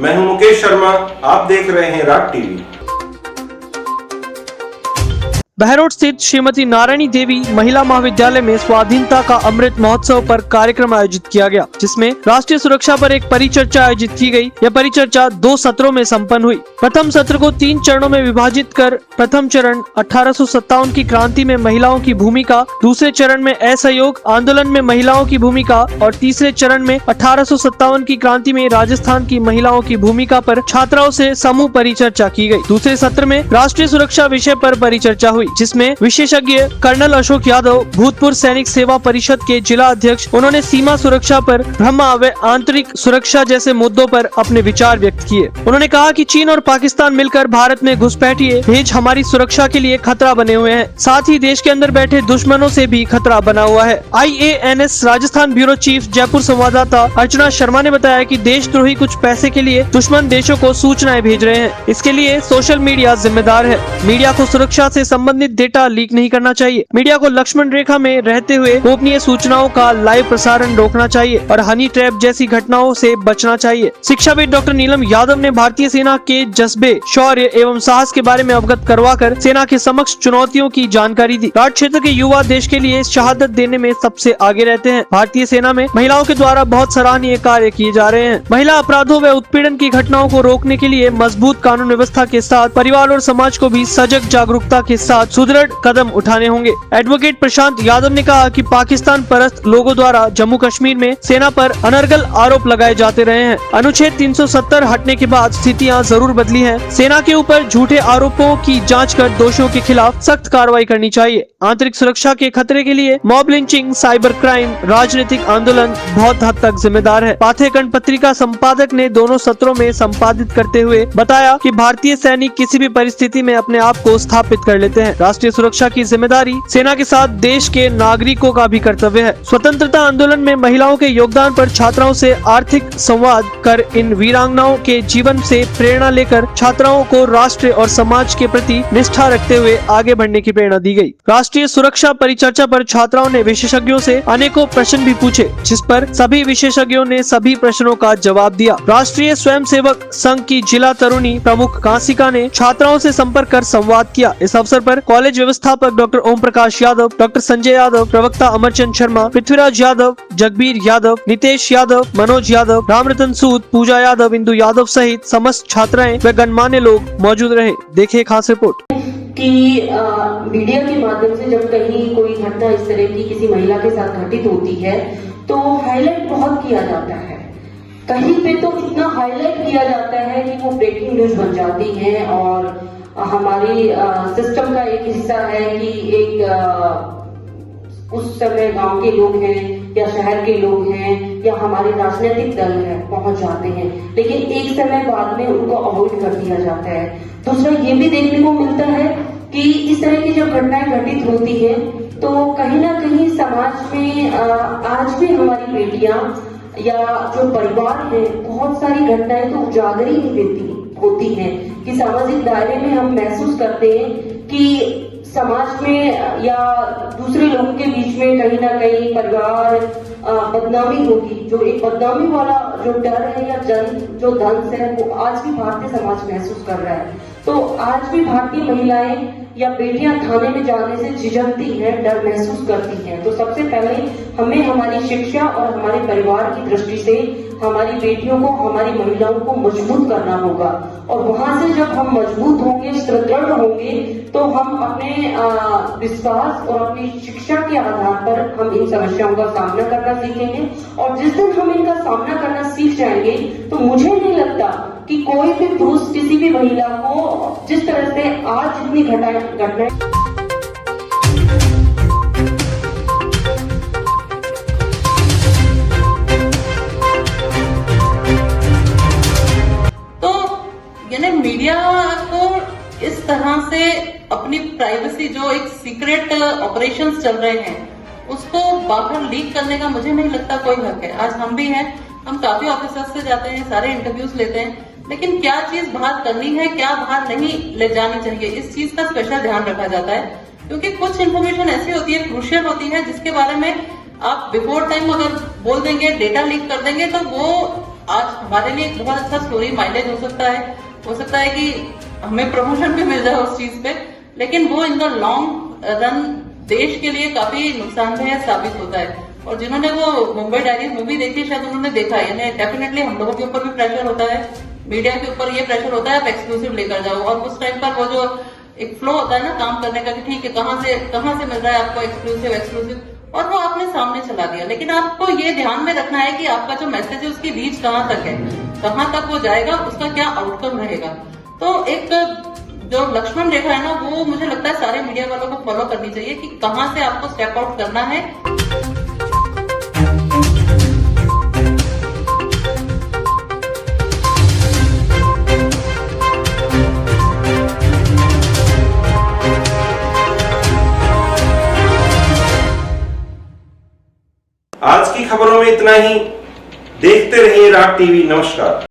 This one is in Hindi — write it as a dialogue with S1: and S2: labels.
S1: मैं हूं मुकेश शर्मा, आप देख रहे हैं राग टीवी।
S2: बहरोड स्थित श्रीमती नारायणी देवी महिला महाविद्यालय में स्वाधीनता का अमृत महोत्सव पर कार्यक्रम आयोजित किया गया, जिसमें राष्ट्रीय सुरक्षा पर एक परिचर्चा आयोजित की गई। यह परिचर्चा 2 सत्रों में संपन्न हुई। प्रथम सत्र को 3 चरणों में विभाजित कर प्रथम चरण 1857 की क्रांति में महिलाओं की भूमिका, दूसरे चरण में असहयोग आंदोलन में महिलाओं की भूमिका और तीसरे चरण में 1857 की क्रांति में राजस्थान की महिलाओं की भूमिका पर छात्राओं से समूह परिचर्चा की गई। दूसरे सत्र में राष्ट्रीय सुरक्षा विषय पर परिचर्चा हुई, जिसमें विशेषज्ञ कर्नल अशोक यादव, भूतपूर्व सैनिक सेवा परिषद के जिला अध्यक्ष, उन्होंने सीमा सुरक्षा पर, ब्रह्मा व आंतरिक सुरक्षा जैसे मुद्दों पर अपने विचार व्यक्त किए। उन्होंने कहा कि चीन और पाकिस्तान मिलकर भारत में घुसपैठिए भेज हमारी सुरक्षा के लिए खतरा बने हुए हैं, साथ ही देश के अंदर बैठे दुश्मनों से भी खतरा बना हुआ है। IANS Rajasthan bureau chief Jaipur संवाददाता अर्चना शर्मा ने बताया कि देशद्रोही कुछ पैसे के लिए दुश्मन देशों को सूचनाएं भेज रहे हैं। इसके लिए सोशल मीडिया जिम्मेदार है। मीडिया को सुरक्षा से संबंधित डेटा लीक नहीं करना चाहिए। मीडिया को लक्ष्मण रेखा में रहते हुए गोपनीय सूचनाओं का लाइव प्रसारण रोकना चाहिए और हनी ट्रैप जैसी घटनाओं से बचना चाहिए। शिक्षाविद डॉक्टर नीलम यादव ने भारतीय सेना के जज्बे, शौर्य एवं साहस के बारे में अवगत करवाकर सेना के समक्ष चुनौतियों की जानकारी दी। राठ क्षेत्र के युवा देश के लिए शहादत देने में सबसे आगे रहते हैं। भारतीय सेना में महिलाओं के द्वारा बहुत सराहनीय कार्य किए जा रहे हैं। महिला अपराधों व उत्पीड़न की घटनाओं को रोकने के लिए मजबूत कानून व्यवस्था के साथ परिवार और समाज को भी सजग जागरूकता के साथ सुदृढ़ कदम उठाने होंगे। एडवोकेट प्रशांत यादव ने कहा कि पाकिस्तान परस्त लोगों द्वारा जम्मू कश्मीर में सेना पर अनर्गल आरोप लगाए जाते रहे हैं। अनुच्छेद 370 हटने के बाद स्थितियां जरूर बदली हैं। सेना के ऊपर झूठे आरोपों की जांच कर दोषियों के खिलाफ सख्त कार्रवाई करनी चाहिए। आंतरिक सुरक्षा के खतरे के लिए मॉब लिंचिंग, साइबर क्राइम, राजनीतिक आंदोलन बहुत हद तक जिम्मेदार है। पाठ्यक्रम पत्रिका संपादक ने दोनों सत्रों में संपादित करते हुए बताया कि भारतीय सैनिक किसी भी परिस्थिति में अपने आप को स्थापित कर लेते हैं। राष्ट्रीय सुरक्षा की जिम्मेदारी सेना के साथ देश के नागरिकों का भी कर्तव्य है। स्वतंत्रता आंदोलन में महिलाओं के योगदान पर छात्राओं से आर्थिक संवाद कर इन वीरांगनाओं के जीवन से प्रेरणा लेकर छात्राओं को राष्ट्र और समाज के प्रति निष्ठा रखते हुए आगे बढ़ने की प्रेरणा दी गई। राष्ट्रीय सुरक्षा परिचर्चा पर छात्राओं ने विशेषज्ञों से अनेकों प्रश्न भी पूछे, जिस पर सभी विशेषज्ञों ने सभी प्रश्नों का जवाब दिया। राष्ट्रीय स्वयंसेवक संघ की जिला तरुणी प्रमुख कांसिका ने छात्राओं से संपर्क कर संवाद किया। इस अवसर पर कॉलेज व्यवस्थापक डॉक्टर ओम प्रकाश यादव, डॉक्टर संजय यादव, प्रवक्ता अमरचंद शर्मा, पृथ्वीराज यादव, जगबीर यादव, नितेश यादव, मनोज यादव, रामरतन सूद, पूजा यादव, इंदु यादव सहित समस्त छात्राएं व गणमान्य लोग मौजूद रहे। देखिए खास रिपोर्ट।
S3: कि मीडिया के माध्यम से जब कहीं कोई घटना इस तरह की किसी महिला के साथ घटित होती है तो हाईलाइट बहुत किया जाता है। कहीं पे तो इतना हाईलाइट किया जाता है कि वो ब्रेकिंग न्यूज बन जाती है और हमारी सिस्टम का एक हिस्सा है कि एक उस समय गांव के लोग हैं या शहर के लोग हैं या हमारे राजनीतिक दल है पहुंच जाते हैं, लेकिन एक समय बाद में उनको अवॉइड कर दिया जाता है। दूसरा ये भी देखने को मिलता है कि इस तरह की जब घटनाएं घटित होती है तो कहीं ना कहीं समाज में आज भी हमारी बेटियां या जो परिवार है बहुत सारी घटनाएं तो उजागर ही नहीं देती होती हैं कि सामाजिक दायरे में हम महसूस करते हैं कि समाज में या दूसरे लोगों के बीच में कहीं ना कहीं परिवार बदनामी होगी। जो एक बदनामी वाला जो डर है या जो दंश है वो आज भी भारतीय समाज महसूस कर रहा है। तो आज भी भारतीय महिलाएं या बेटियां थाने में जाने से झिझकती हैं, डर महसूस करती हैं। तो सबसे पहले हमें हमारी शिक्षा और हमारे परिवार की दृष्टि से हमारी बेटियों को, हमारी महिलाओं को मजबूत करना होगा और वहां से जब हम मजबूत होंगे, सुदृढ़ होंगे तो हम अपने विश्वास और अपनी शिक्षा के आधार पर हम इन समस्याओं का सामना करना सीखेंगे। और जिस दिन हम इनका सामना करना सीख जाएंगे तो मुझे नहीं लगता कि कोई भी पुरुष किसी भी महिला को जिस तरह से आज इतनी घटनाएं
S4: तो यानी मीडिया को इस तरह से अपनी प्राइवेसी, जो एक सीक्रेट ऑपरेशंस चल रहे हैं, उसको बाहर लीक करने का मुझे नहीं लगता कोई हक है। आज हम भी हैं, हम काफी ऑफिसर्स से जाते हैं, सारे इंटरव्यूज लेते हैं, लेकिन क्या चीज बाहर करनी है, क्या बाहर नहीं ले जानी चाहिए, इस चीज का स्पेशल ध्यान रखा जाता है। क्योंकि कुछ इन्फॉर्मेशन ऐसी होती है, क्रूशियल होती है, जिसके बारे में आप बिफोर टाइम अगर बोल देंगे, डेटा लीक कर देंगे, तो वो आज हमारे लिए एक बहुत अच्छा स्टोरी माइलेज हो सकता है कि हमें प्रमोशन भी मिल जाए उस चीज पे, लेकिन वो इन द लॉन्ग रन देश के लिए काफी नुकसानदेह साबित होता है। और जिन्होंने वो मुंबई डायरीज मूवी देखी शायद उन्होंने देखा है, यानी डेफिनेटली हम लोगों के ऊपर भी प्रेशर होता है, मीडिया के ऊपर ये प्रेशर होता है आप एक्सक्लूसिव लेकर जाओ, और उस टाइम पर वो जो एक फ्लो होता है ना काम करने का कि ठीक है कहाँ से मिल रहा है आपको एक्सक्लूसिव, और वो आपने सामने चला दिया। लेकिन आपको ये ध्यान में रखना है कि आपका जो मैसेज है उसकी रीच कहाँ तक है, कहाँ तक वो जाएगा, उसका क्या आउटकम रहेगा। तो एक जो लक्ष्मण रेखा है ना, वो मुझे लगता है सारे मीडिया वालों को फॉलो करनी चाहिए कि कहाँ से आपको स्टेप आउट करना है।
S1: आज की खबरों में इतना ही। देखते रहिए राग टीवी। नमस्कार।